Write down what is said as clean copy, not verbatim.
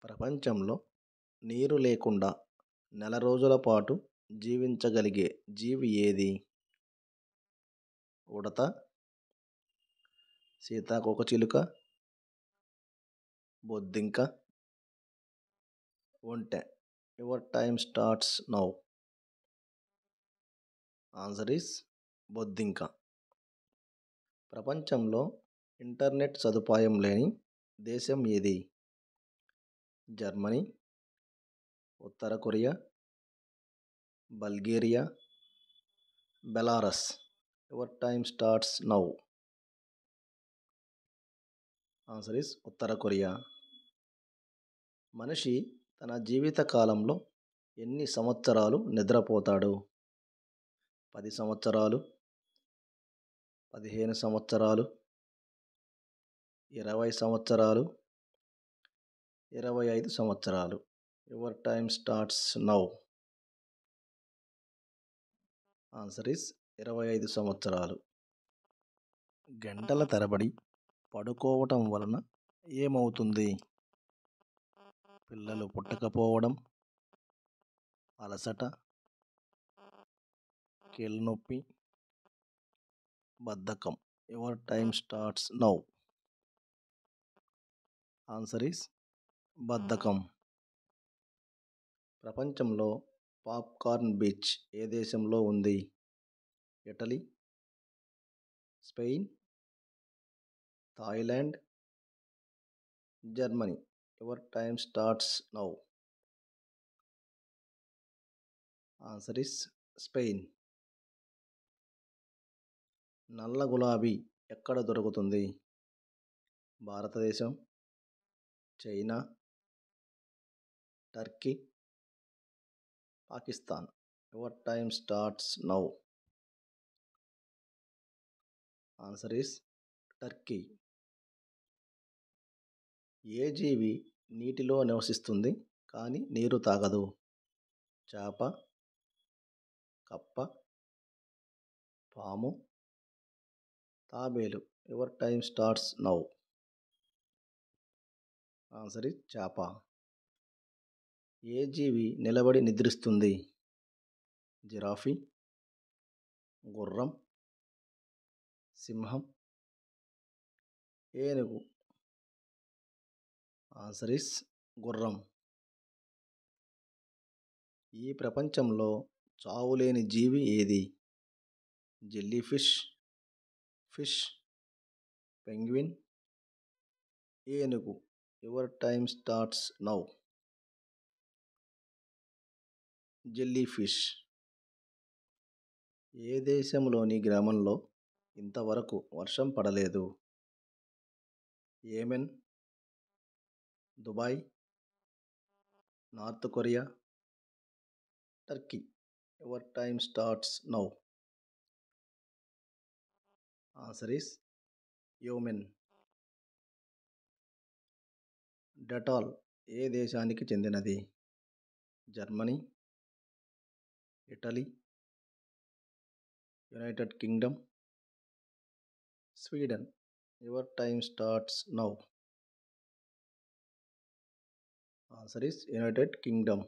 ప్రపంచంలో నీరు లేకుండా నెల రోజుల పాటు జీవించగలిగే జీవి ఏది? ఉడత, సీతాకోకచిలుక, బొద్దింక, ఒంటె. Your time starts now. Answer is బొద్దింక. ప్రపంచంలో ఇంటర్నెట్ సదుపాయం లేని దేశం ఏది? జర్మనీ, ఉత్తర Korea, Bulgaria, Belarus. Your time starts now. Answer is ఉత్తర కొరియా. మనిషి తన జీవిత కాలంలో ఎన్ని సంవత్సరాలు నిద్రపోతాడు? 10 సంవత్సరాలు, 15 సంవత్సరాలు, 20 సంవత్సరాలు, 25 సంవత్సరాలు. Your time starts now. Answer is 25 సంవత్సరాలు. గంటల తరబడి పడుకోవటం వలన ఏమవుతుంది? పిల్లలు పుట్టకపోవడం, అలసట, కీళ్ళ నొప్పి, బద్ధకం. Your time starts now. Answer is బద్ధకం. ప్రపంచంలో పాప్కార్న్ బీచ్ ఏ దేశంలో ఉంది? Italy, Spain, Thailand, Germany. Your time starts now. Answer is Spain. నల్ల గులాబీ ఎక్కడ దొరుకుతుంది? భారతదేశం, China, Turkey, Pakistan. Your time starts now. Answer is Turkey. ఏ జీవి నీటిలో నివసిస్తుంది కానీ నీరు తాగదు? చేప, కప్ప, పాము, తాబేలు. Your time starts now. Answer is చేప. ఏ జీవి నిలబడి నిద్రిస్తుంది? జిరాఫీ, గుర్రం, సింహం, ఏనుగు. ఆన్సర్ ఈస్ గుర్రం. ఈ ప్రపంచంలో చావులేని జీవి ఏది? జెల్లీ ఫిష్, ఫిష్, పెంగ్విన్, ఏనుగు. Your time starts now. Jelly fish. ఏ దేశంలోని గ్రామంలో ఇంతవరకు వర్షం పడలేదు? Yemen, Dubai, North Korea, Turkey. Your time starts now. Answer is Yemen. Dettol ఏ దేశానికి చెందినది? Germany, Italy, United Kingdom, Sweden. Your time starts now. Answer is United Kingdom.